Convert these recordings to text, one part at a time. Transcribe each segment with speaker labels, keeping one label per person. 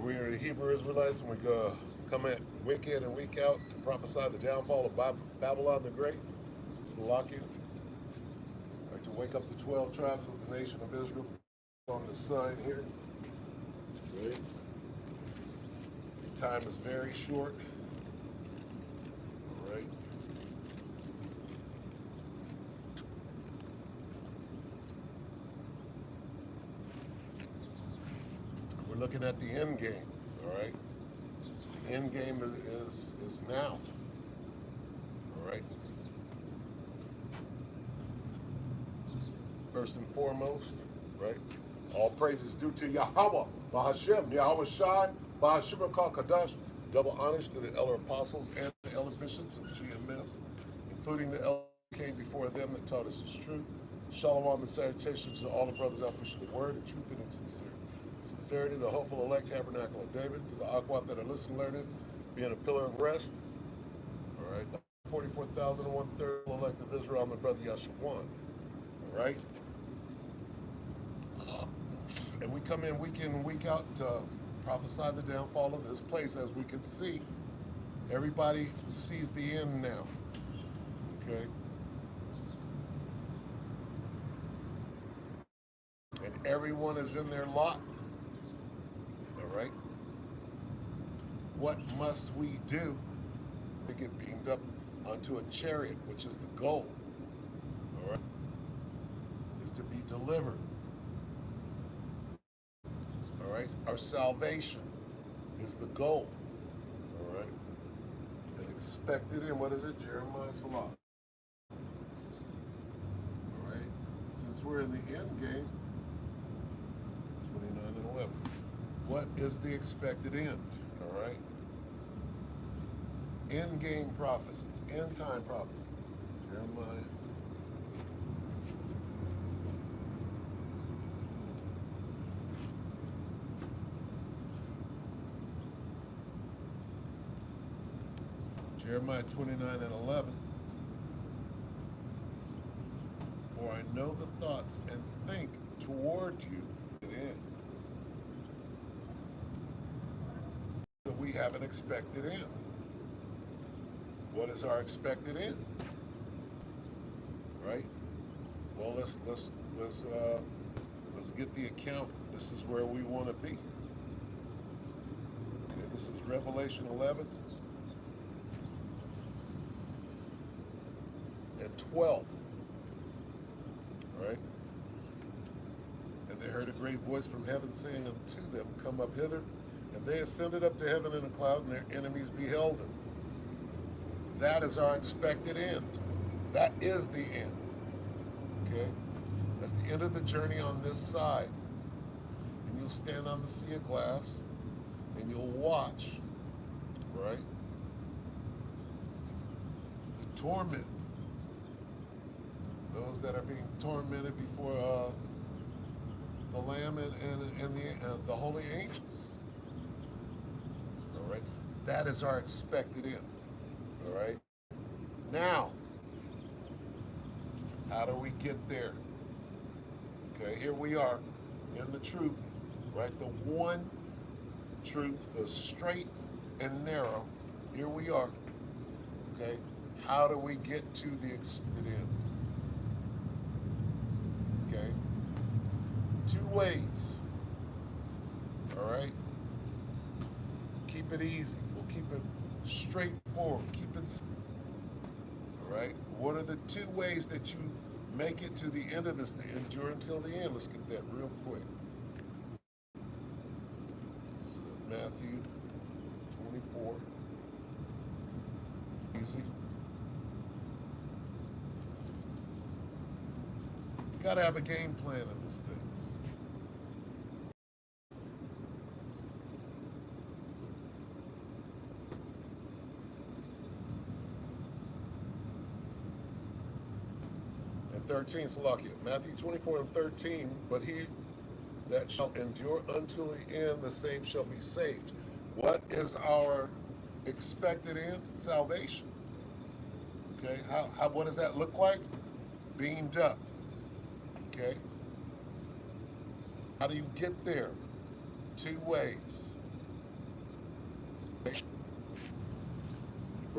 Speaker 1: We're the Hebrew Israelites, and we go come at week in and week out to prophesy the downfall of Babylon the Great, Salakia, or to wake up the 12 tribes of the nation of Israel on the sign here. Right? Time is very short. All right. We're looking at the end game. All right. The end game is now. All right. First and foremost, right? All praises due to Yahweh, Bahashem, Yahweh Shai, Bahashem Kadash. Double honors to the elder apostles and the elder bishops of GMS, including the elder who came before them that taught us the truth. Shalom and salutations to all the brothers out pushing the word in truth and in sincerity. Sincerity, the hopeful elect tabernacle of David, to the Akwat that are listening, learning, being a pillar of rest. All right, the 44,001 third elect of Israel, my brother Yashawan. All right. And we come in and week out to prophesy the downfall of this place. As we can see, everybody sees the end now. Okay. And everyone is in their lot. All right. What must we do to get beamed up onto a chariot, which is the goal? All right. Is to be delivered. All right, our salvation is the goal. All right, and expected in, what is it? Jeremiah Salah. All right, since we're in the end game, 29 and 11. What is the expected end? All right, end game prophecies, end time prophecies. Jeremiah. Jeremiah 29 and 11. For I know the thoughts and think toward you it end. So we have an expected end. What is our expected end? Right? Well, let's get the account. This is where we want to be. Okay, this is Revelation 11. And 12, all right? And they heard a great voice from heaven saying unto them, come up hither. And they ascended up to heaven in a cloud, and their enemies beheld them. That is our expected end. That is the end, okay? That's the end of the journey on this side. And you'll stand on the sea of glass, and you'll watch, right? The torment. Those that are being tormented before the Lamb and the holy angels. All right, that is our expected end. All right. Now, how do we get there? Okay, here we are in the truth, right? The one truth, the straight and narrow. Here we are. Okay, how do we get to the expected end? Okay, two ways. All right, keep it easy. We'll keep it straightforward. Keep it. All right. What are the two ways that you make it to the end of this? To endure until the end. Let's get that real quick. So Matthew 24. Easy. Got to have a game plan in this thing. And 13, Salakia. Matthew 24 and 13, but he that shall endure until the end, the same shall be saved. What is our expected end? Salvation. Okay, what does that look like? Beamed up. Okay. How do you get there? Two ways.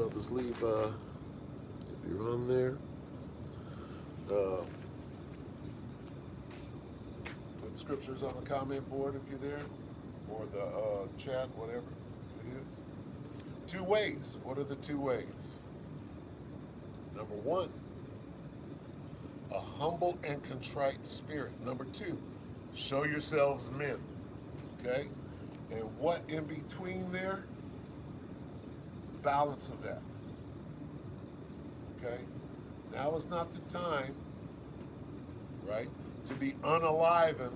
Speaker 1: brothers leave, if you're on there. Uh, put scriptures on the comment board if you're there, or the chat, whatever it is. 2 ways. What are the 2 ways? Number 1, a humble and contrite spirit. Number 2, show yourselves men. Okay? And what in between there? Balance of that. Okay? Now is not the time, right, to be unaliving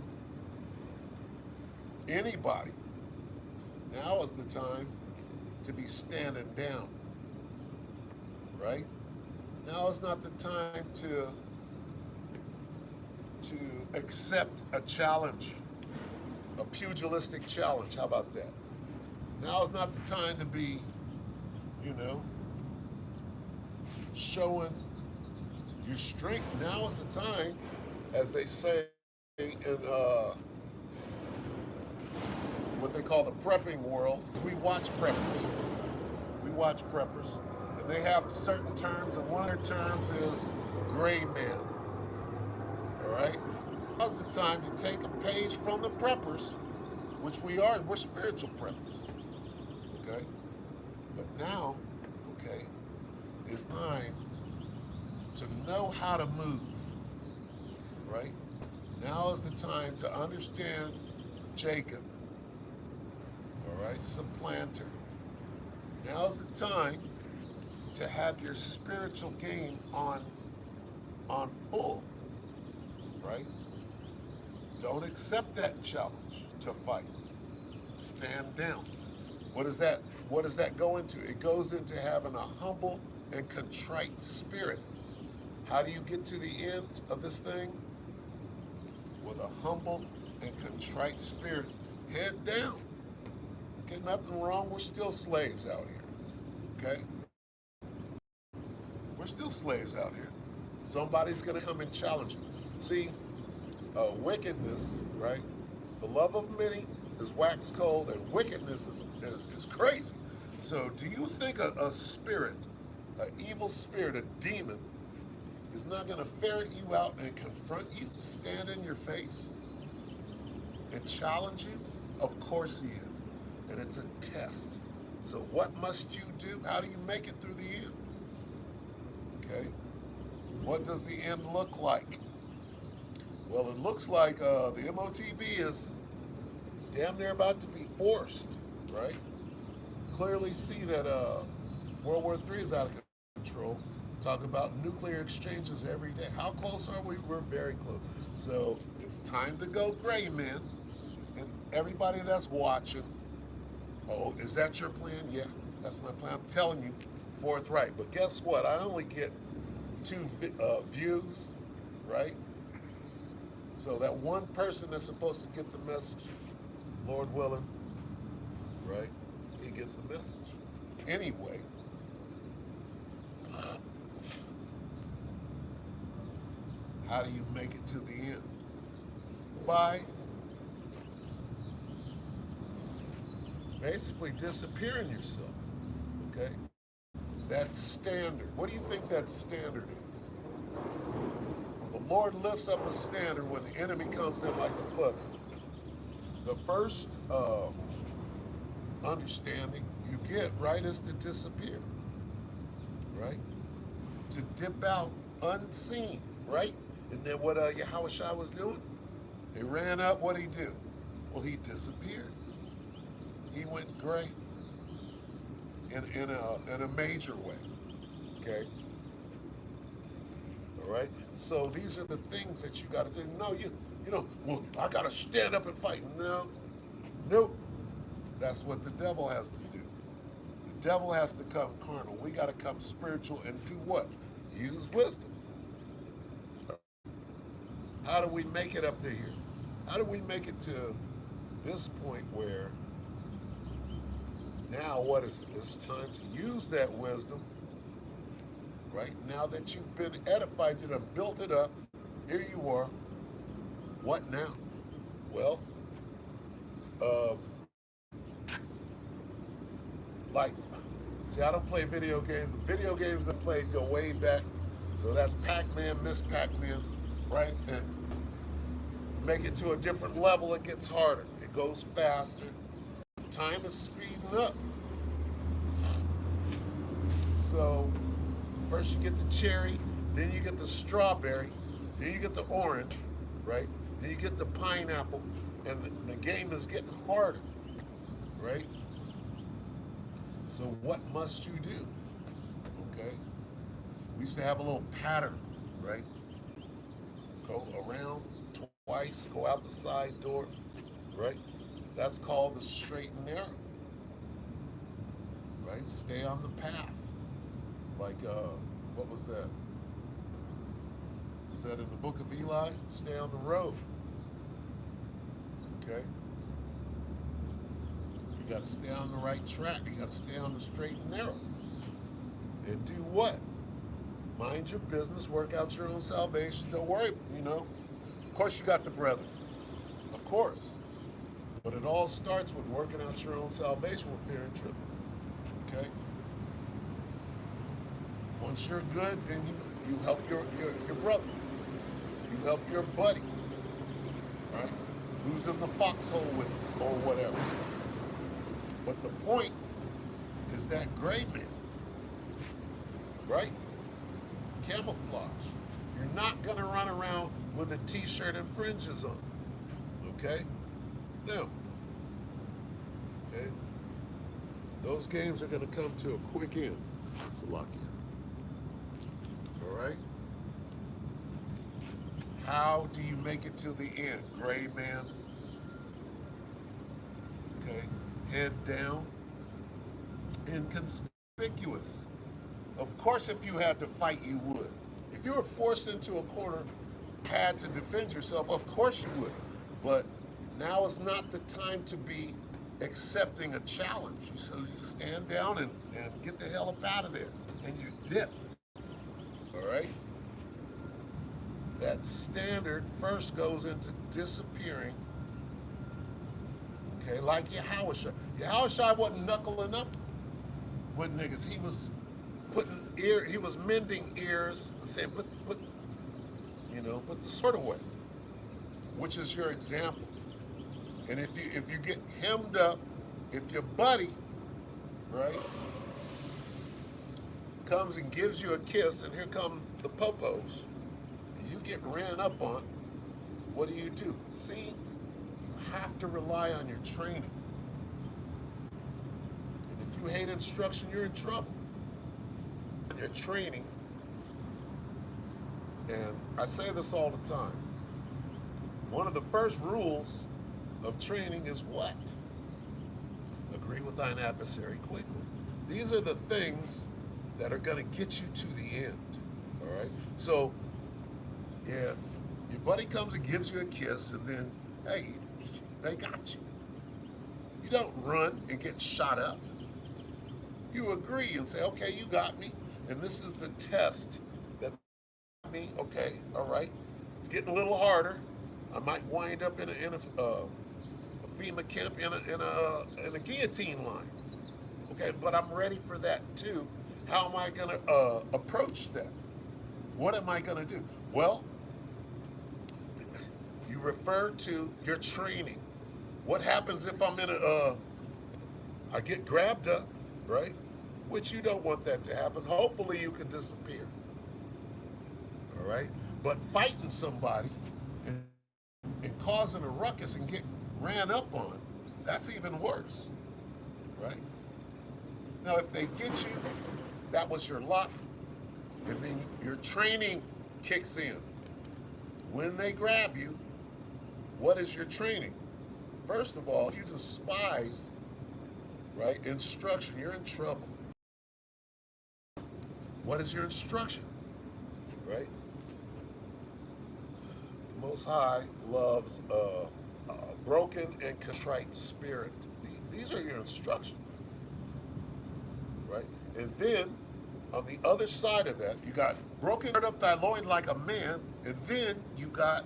Speaker 1: anybody. Now is the time to be standing down, right? Now is not the time to accept a challenge, a pugilistic challenge. How about that? Now is not the time to be, showing your strength. Now is the time, as they say in what they call the prepping world. We watch preppers. And they have certain terms, and one of their terms is gray man. All right? Now's the time to take a page from the preppers, which we are. We're spiritual preppers. Okay? But now, okay, is time to know how to move. Right? Now is the time to understand Jacob. All right? Supplanter. Now's the time to have your spiritual game on full, right? Don't accept that challenge to fight. Stand down. What does that go into? It goes into having a humble and contrite spirit. How do you get to the end of this thing? With a humble and contrite spirit. Head down. Okay, nothing wrong. We're still slaves out here. Okay? We're still slaves out here. Somebody's going to come and challenge you. See, wickedness, right? The love of many is wax cold, and wickedness is crazy. So do you think a spirit, an evil spirit, a demon, is not going to ferret you out and confront you, stand in your face, and challenge you? Of course he is. And it's a test. So what must you do? How do you make it through the end? Okay? What does the end look like? Well, it looks like the MOTB is damn near about to be forced, right? Clearly see that World War III is out of control. Talk about nuclear exchanges every day. How close are we? We're very close. So it's time to go gray, man. And everybody that's watching, oh, is that your plan? Yeah, that's my plan. I'm telling you, forthright. But guess what? I only get 2 views, right? So that one person that's supposed to get the message, Lord willing, right? He gets the message. Anyway, how do you make it to the end? By basically disappearing yourself, okay? That's standard. What do you think that standard is? When the Lord lifts up a standard when the enemy comes in like a flood, the first understanding you get, right, is to disappear, right? To dip out unseen, right? And then what Yahushua was doing? He ran up, what'd he do? Well, he disappeared. He went gray in a major way, okay? All right? So these are the things that you got to do. No, you know, well, I got to stand up and fight. No, nope. That's what the devil has to do. The devil has to come carnal. We got to come spiritual and do what? Use wisdom. How do we make it up to here? How do we make it to this point where now what is it? It's time to use that wisdom, right? Now that you've been edified, you have built it up, here you are. What now? Well, like See, I don't play video games. The video games I played go way back. So that's Pac-Man, Miss Pac-Man, right? And make it to a different level, it gets harder. It goes faster. Time is speeding up. So first you get the cherry, then you get the strawberry, then you get the orange, right? Then you get the pineapple, and the game is getting harder, right? So what must you do? Okay? We used to have a little pattern, right? Go around twice, go out the side door, right? That's called the straight and narrow, right? Stay on the path. Like, what was that? Was that in the book of Eli? Stay on the road. Okay? You got to stay on the right track. You got to stay on the straight and narrow. And do what? Mind your business, work out your own salvation. Don't worry, you know. Of course you got the brethren. Of course. But it all starts with working out your own salvation with fear and trembling. Okay? Once you're good, then you help your brother. You help your buddy. Right? Who's in the foxhole with you, or whatever. But the point is that gray man. Right? Camouflage. You're not going to run around with a t-shirt and fringes on. Okay? No. Okay? Those games are going to come to a quick end. Salakia. All right? How do you make it to the end? Gray man. Okay? Head down. Inconspicuous. Of course, if you had to fight, you would. If you were forced into a corner, had to defend yourself, of course you would. But now is not the time to be accepting a challenge. So you stand down and get the hell up out of there. And you dip. All right? That standard first goes into disappearing. Okay, like Yahushua. Yahushua wasn't knuckling up with niggas. He was he was mending ears and saying, put the sword away, which is your example. And if you get hemmed up, if your buddy, right, comes and gives you a kiss, and here come the popos, and you get ran up on, what do? See, you have to rely on your training. And if you hate instruction, you're in trouble. Your training, and I say this all the time, one of the first rules of training is what? Agree with thine adversary quickly. These are the things that are going to get you to the end. All right? So if your buddy comes and gives you a kiss, and then, hey, they got you. You don't run and get shot up. You agree and say, okay, you got me. And this is the test that me, okay, all right. It's getting a little harder. I might wind up in a FEMA camp in a guillotine line. Okay, but I'm ready for that too. How am I gonna approach that? What am I gonna do? Well, you refer to your training. What happens if I'm in I get grabbed up, right? Which you don't want that to happen. Hopefully you can disappear. All right? But fighting somebody and causing a ruckus and get ran up on, that's even worse. Right? Now, if they get you, that was your luck. And then your training kicks in. When they grab you, what is your training? First of all, if you despise, right, instruction, you're in trouble. What is your instruction, right? The Most High loves a broken and contrite spirit. These are your instructions, right? And then, on the other side of that, you got broken, gird up thy loin like a man, and then you got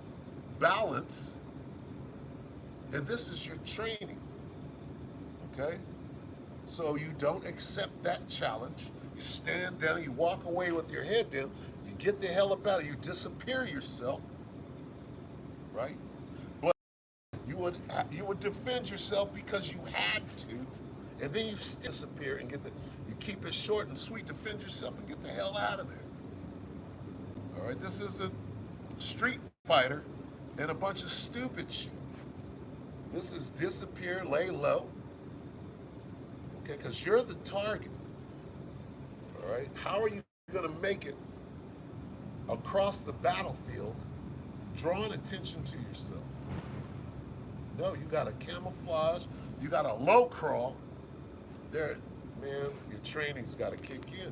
Speaker 1: balance, and this is your training, okay? So you don't accept that challenge. You stand down, you walk away with your head down, you get the hell up out of it, you disappear yourself, right? But you would defend yourself because you had to, and then you disappear and you keep it short and sweet, defend yourself and get the hell out of there. All right, this isn't Street Fighter and a bunch of stupid shit. This is disappear, lay low, okay, because you're the target. All right, how are you going to make it across the battlefield, drawing attention to yourself? No, you got to camouflage, you got to low crawl. There, man, your training's got to kick in.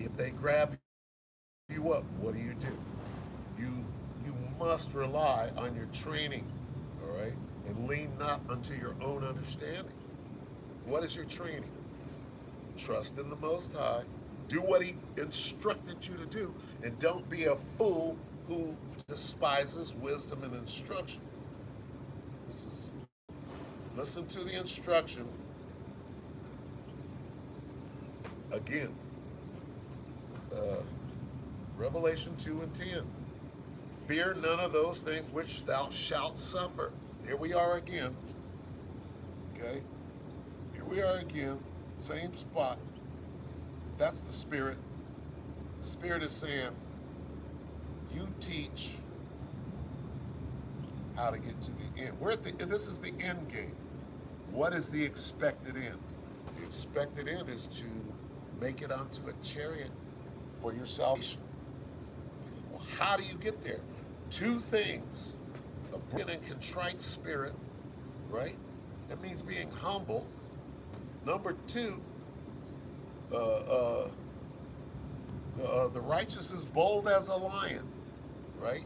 Speaker 1: If they grab you up, what do? You must rely on your training, all right, and lean not unto your own understanding. What is your training? Trust in the Most High, do what He instructed you to do, and don't be a fool who despises wisdom and instruction. Listen to the instruction. Again, Revelation 2 and 10. Fear none of those things which thou shalt suffer. Here we are again. Okay? Here we are again. Same spot. That's the Spirit. The Spirit is saying, you teach how to get to the end. This is the end game. What is the expected end? The expected end is to make it onto a chariot for your salvation. Well, how do you get there? Two things: a broken and contrite spirit, right? That means being humble. Number two, the righteous is bold as a lion, right?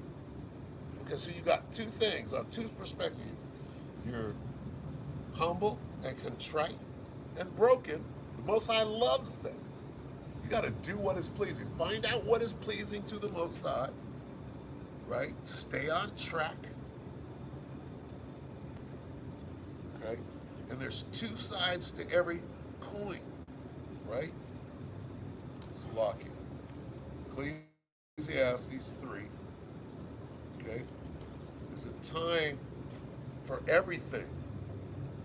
Speaker 1: Okay, so you got two things on two perspectives. You're humble and contrite and broken. The Most High loves them. You got to do what is pleasing. Find out what is pleasing to the Most High, right? Stay on track. Okay? And there's two sides to every coin, right? Salakia. Ecclesiastes 3. Okay? There's a time for everything.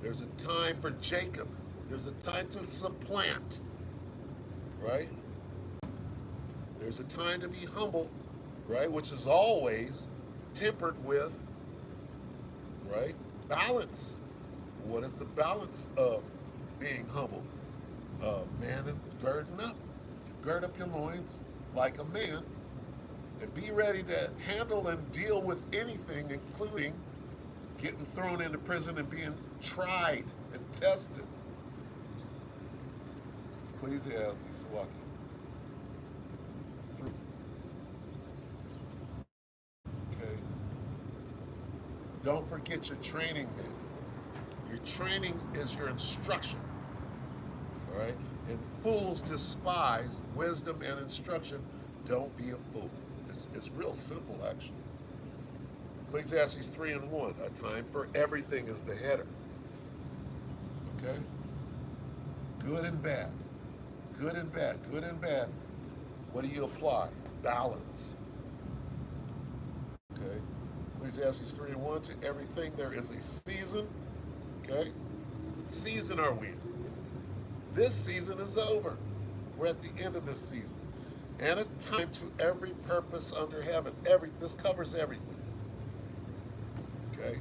Speaker 1: There's a time for Jacob. There's a time to supplant, right? There's a time to be humble, right? Which is always tempered with, right? Balance. What is the balance of being humble? Man, and gird up your loins like a man, and be ready to handle and deal with anything, including getting thrown into prison and being tried and tested. Ecclesiastes, lucky. Okay. Don't forget your training, man. Your training is your instruction. All right? And fools despise wisdom and instruction. Don't be a fool. It's real simple, actually. Ecclesiastes 3 and 1. A time for everything is the header. Okay? Good and bad. Good and bad. Good and bad. What do you apply? Balance. Okay? Ecclesiastes 3 and 1. To everything there is a season. Okay? What season are we in? This season is over. We're at the end of this season. And a time to every purpose under heaven. This covers everything. Okay?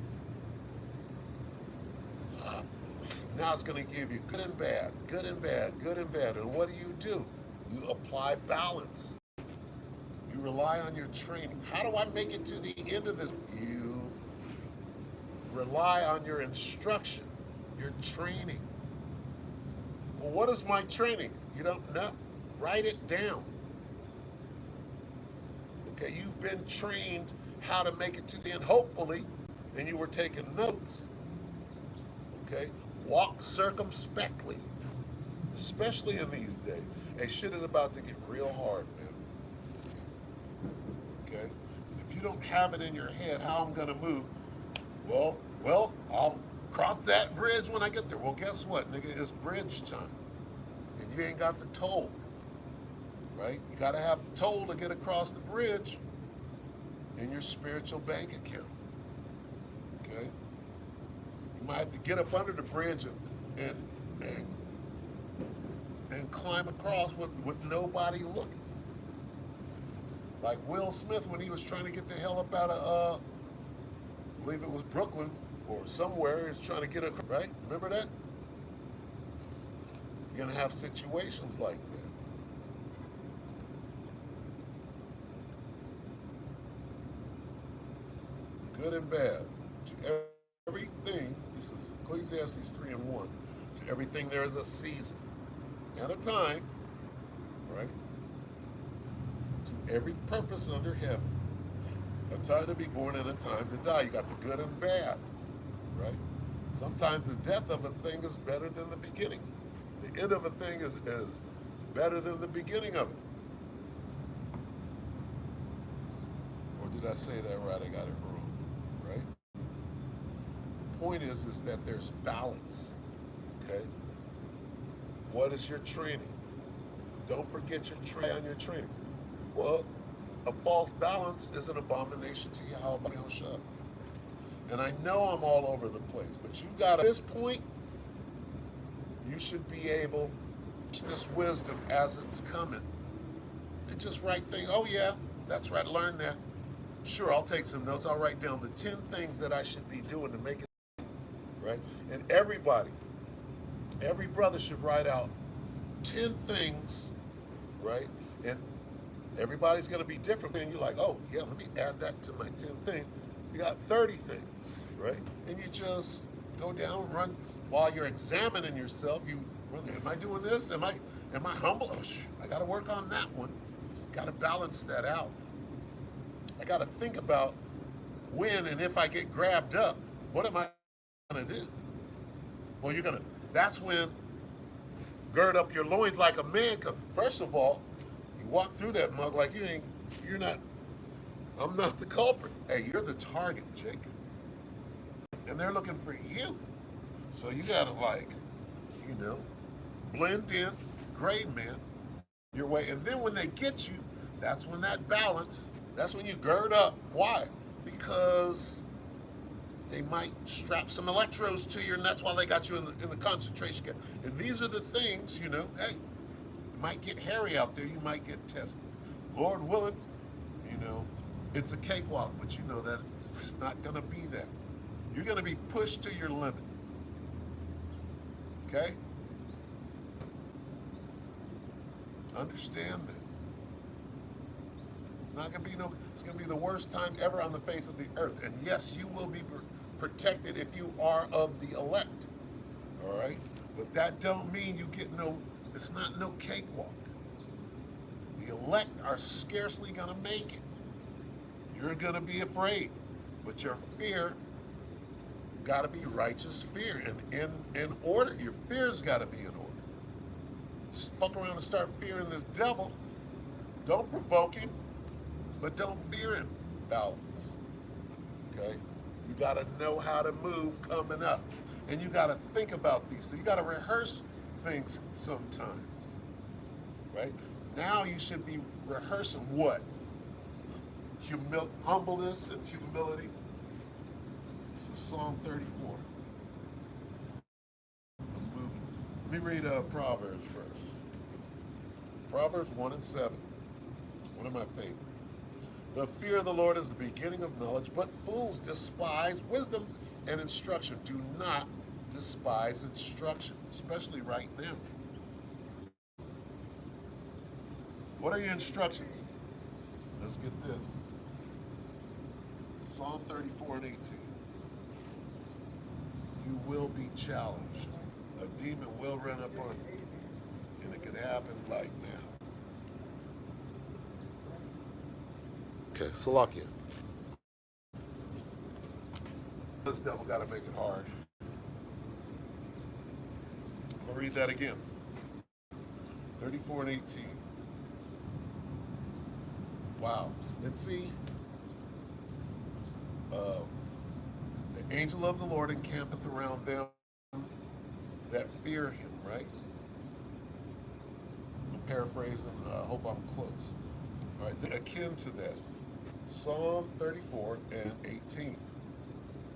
Speaker 1: Now it's going to give you good and bad, good and bad, good and bad. And what do? You apply balance. You rely on your training. How do I make it to the end of this? You rely on your instruction, your training. Well, what is my training? You don't know. Write it down. Okay, you've been trained how to make it to the end, hopefully, and you were taking notes. Okay, walk circumspectly, especially in these days. Hey, shit is about to get real hard, man. Okay, if you don't have it in your head how I'm gonna move, well, I'll cross that bridge when I get there. Well, guess what, nigga? It's bridge time. And you ain't got the toll, right? You got to have toll to get across the bridge in your spiritual bank account, okay? You might have to get up under the bridge and climb across with nobody looking. Like Will Smith when he was trying to get the hell up out of, I believe it was Brooklyn or somewhere, he was trying to get across, right? Remember that? You're gonna have situations like that. Good and bad. To everything, this is Ecclesiastes 3:1. To everything there is a season and a time, right? To every purpose under heaven. A time to be born and a time to die. You got the good and bad, right? Sometimes the death of a thing is better than the beginning. The end of a thing is better than the beginning of it. Or did I say that right? I got it wrong, right? The point is that there's balance, okay? What is your training? Don't forget your training. Well, a false balance is an abomination to Yahweh Shah. And I know I'm all over the place, but you got at this point, you should be able to this wisdom as it's coming. And just write things, oh yeah, that's right, learn that. Sure, I'll take some notes. I'll write down the 10 things that I should be doing to make it, right? And every brother should write out 10 things, right? And everybody's gonna be different. And you're like, oh yeah, let me add that to my 10 thing. You got 30 things, right? And you just go down, run. While you're examining yourself, am I doing this? Am I humble? Oh, I got to work on that one. Got to balance that out. I got to think about when and if I get grabbed up, what am I going to do? Well, that's when gird up your loins like a man. First of all, you walk through that mug like I'm not the culprit. Hey, you're the target, Jacob. And they're looking for you. So you gotta blend in, grade man your way. And then when they get you, that's when that's when you gird up. Why? Because they might strap some electrodes to you, and that's why they got you in the concentration camp. And these are the things, hey, you might get hairy out there, you might get tested. Lord willing, it's a cakewalk, but you know that it's not gonna be that. You're gonna be pushed to your limit. Okay? Understand that. It's gonna be the worst time ever on the face of the earth. And yes, you will be protected if you are of the elect. All right? But that don't mean you get it's not no cakewalk. The elect are scarcely gonna make it. You're gonna be afraid. But your fear got to be righteous fear and in order. Your fear's got to be in order. Just fuck around and start fearing this devil. Don't provoke him, but don't fear him. Balance. Okay? You got to know how to move coming up. And you got to think about these things. You got to rehearse things sometimes. Right? Now you should be rehearsing what? Humbleness and humility. This is Psalm 34. Let me read Proverbs first. Proverbs 1 and 7. One of my favorites. The fear of the Lord is the beginning of knowledge, but fools despise wisdom and instruction. Do not despise instruction, especially right now. What are your instructions? Let's get this. Psalm 34 and 18. You will be challenged. A demon will run up on you. And it could happen like now. Okay, Salakia. This devil got to make it hard. I'm going to read that again. 34 and 18. Wow. And see, the The angel of the Lord encampeth around them that fear him, right? I'm paraphrasing, I hope I'm close. All right, akin to that, Psalm 34 and 18.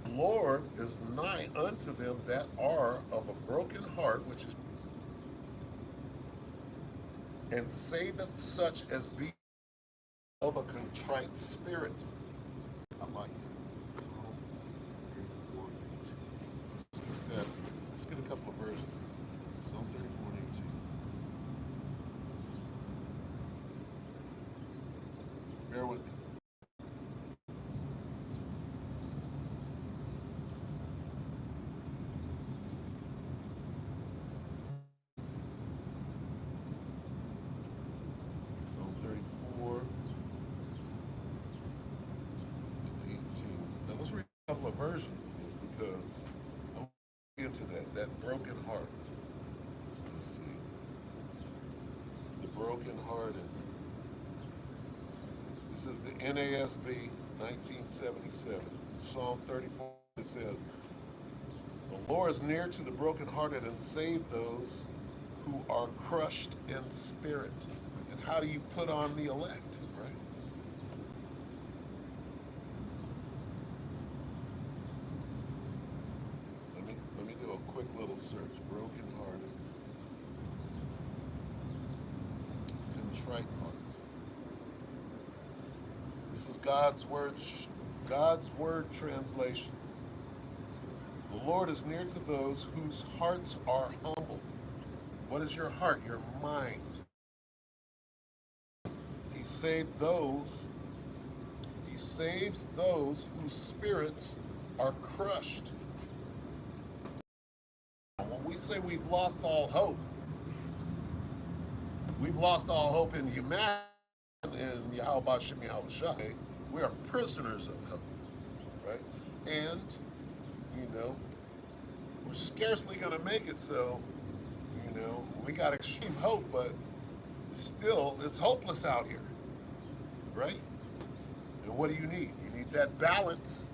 Speaker 1: The Lord is nigh unto them that are of a broken heart, which is, and saveth such as be of a contrite spirit. I like it. Psalm 34 and 18. Let's get a couple of versions. Psalm 34 and 18. Bear with me. Psalm 34 and 18. Now let's read a couple of versions of this because I want to get into that broken heart. Let's see. The broken-hearted. This is the NASB 1977. Psalm 34, it says, the Lord is near to the brokenhearted and save those who are crushed in spirit. And how do you put on the elect, right? Let me do a quick little search. Brokenhearted, contrite heart. This is God's word translation. The Lord is near to those whose hearts are humble. What is your heart? Your mind. He saves those whose spirits are crushed. When we say we've lost all hope in humanity and Yahweh Shem Yahweh Shai. We are prisoners of hope, right? And, we're scarcely going to make it, so, we got extreme hope, but still, it's hopeless out here, right? And what do you need? You need that balance.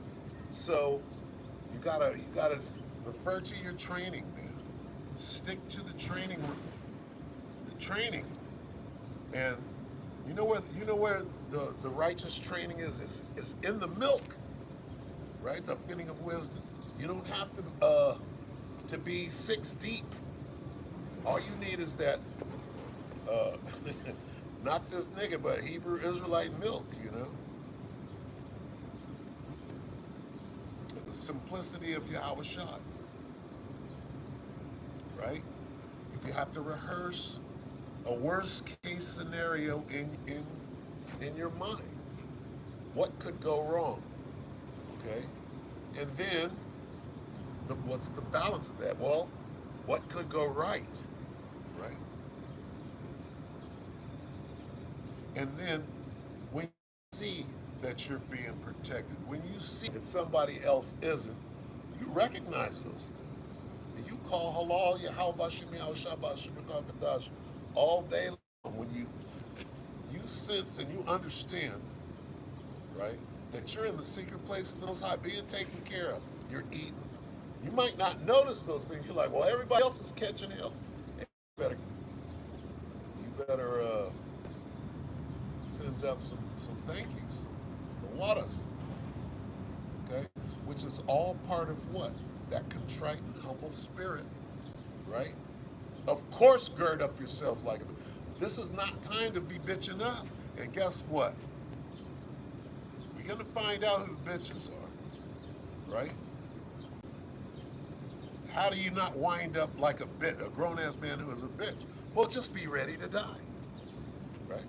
Speaker 1: So you gotta refer to your training, man. Stick to the training, and you know where the righteous training is? It's in the milk, right? The feeding of wisdom. You don't have to be 6 deep. All you need is that, not this nigga, but Hebrew Israelite milk, The simplicity of Yahweh Shai, right? You have to rehearse a worst case scenario in your mind. What could go wrong? Okay? And then what's the balance of that? Well, what could go right? Right? And then when you see that you're being protected, when you see that somebody else isn't, you recognize those things. And you call halal, Yahweh Shem Yahweh Shabbat Shem Kadash all day long. When you sense and you understand, right, that you're in the secret place of the Most High, being taken care of, you're eating. You might not notice those things. You're like, well, everybody else is catching hell. You better send up some thank yous, some waters, okay? Which is all part of what? That contrite and humble spirit, right? Of course, gird up yourselves like a. This is not time to be bitching up. And guess what? We're gonna find out who the bitches are, right? How do you not wind up like a grown-ass man who is a bitch? Well, just be ready to die, right?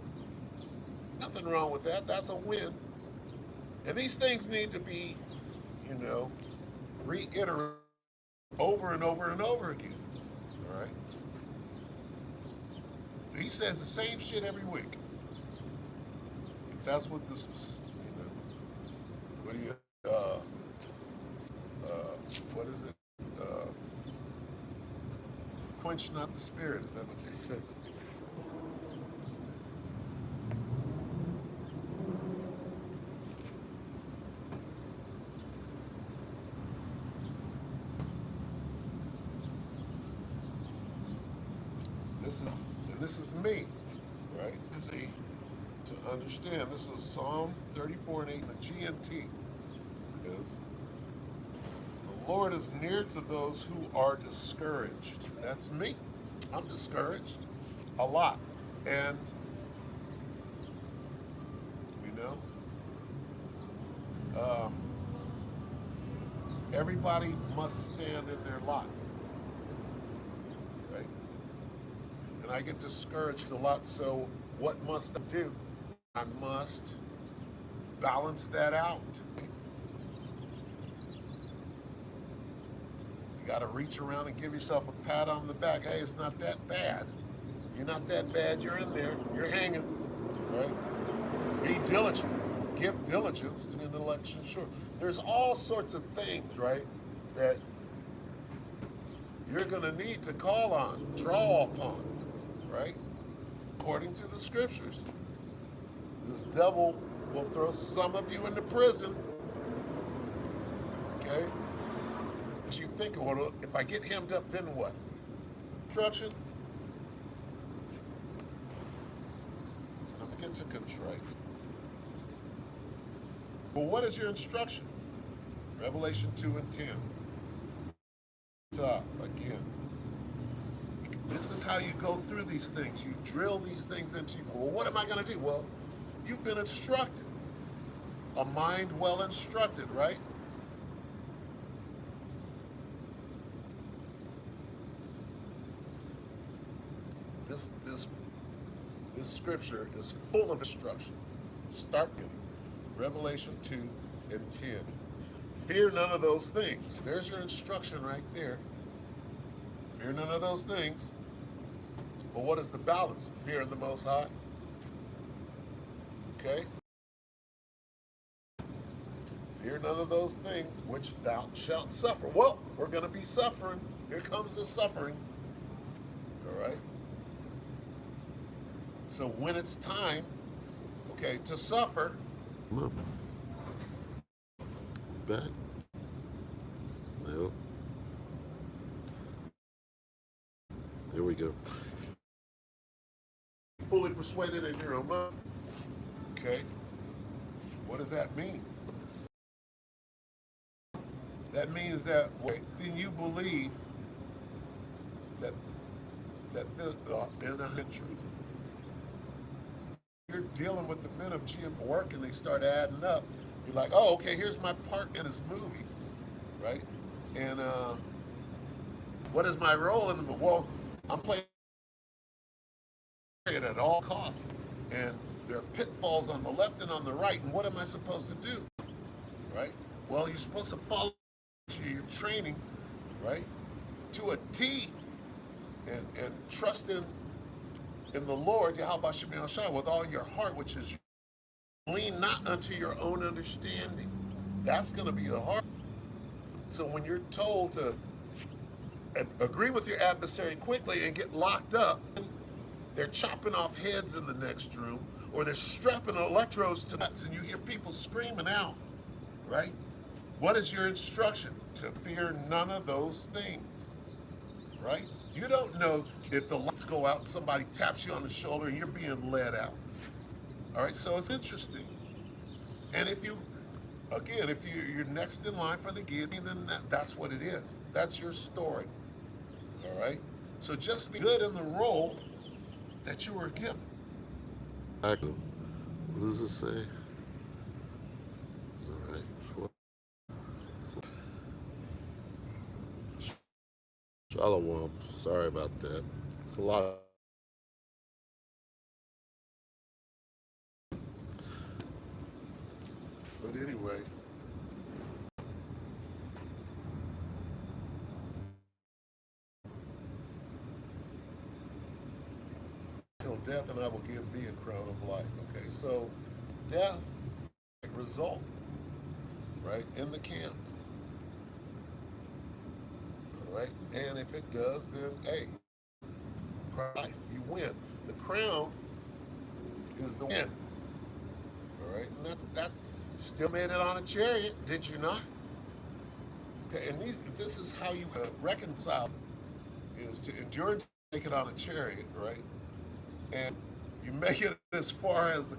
Speaker 1: Nothing wrong with that. That's a win. And these things need to be, reiterated over and over and over again, all right? He says the same shit every week. If that's what this was, what do you, what is it? Quench not the spirit, is that what they say? This is me, right? Easy to understand. This is Psalm 34 and 8 in the GNT. Is the Lord is near to those who are discouraged. That's me. I'm discouraged a lot. And, everybody must stand in their lot, right? And I get discouraged a lot, so what must I do? I must balance that out. You got to reach around and give yourself a pat on the back. Hey, it's not that bad. You're not that bad. You're in there. You're hanging, right? Be diligent. Give diligence to an election sure. There's all sorts of things, right, that you're going to need to call on, draw upon, right, according to the scriptures. This devil will throw some of you into prison, okay? But you think, well, if I get hemmed up, then what? Instruction? I'm going to get to contrite. But what is your instruction? Revelation 2 and 10. Top again. This is how you go through these things. You drill these things into you. Well, what am I going to do? Well, you've been instructed. A mind well instructed, right? This scripture is full of instruction. Start getting Revelation 2 and 10. Fear none of those things. There's your instruction right there. Fear none of those things. But what is the balance? Fear of the Most High. Okay? Fear none of those things which thou shalt suffer. Well, we're going to be suffering. Here comes the suffering. All right? So when it's time, okay, to suffer.
Speaker 2: Back. Nope. There we go.
Speaker 1: Fully persuaded in your own mind. Okay. What does that mean? That means that then you believe that in a country, you're dealing with the men of GM work and they start adding up. You're like, oh, okay, here's my part in this movie, right? And what is my role in the movie? Well, I'm playing it at all costs. And there are pitfalls on the left and on the right. And what am I supposed to do, right? Well, you're supposed to follow your training, right, to a T, and trust in the Lord, Yahweh Shem Yahshua, with all your heart, which is lean not unto your own understanding. That's going to be the hard. So when you're told to agree with your adversary quickly and get locked up, they're chopping off heads in the next room, or they're strapping electrodes to nuts, and you hear people screaming out, right? What is your instruction? To fear none of those things, right? You don't know if the lights go out and somebody taps you on the shoulder and you're being led out. All right, so it's interesting. And if you're next in line for the guillotine, then that's what it is. That's your story. All right? So just be good in the role that you were given.
Speaker 2: What does it say? All right. Shalom. Sorry about that. It's a lot.
Speaker 1: But anyway, till death and I will give thee a crown of life. Okay, so death result, right, in the camp. All right, and if it does, then hey, life, you win. The crown is the win. All right, and that's still made it on a chariot, did you not? Okay, and this is how you reconcile, is to endure take it on a chariot, right? And you make it as far as the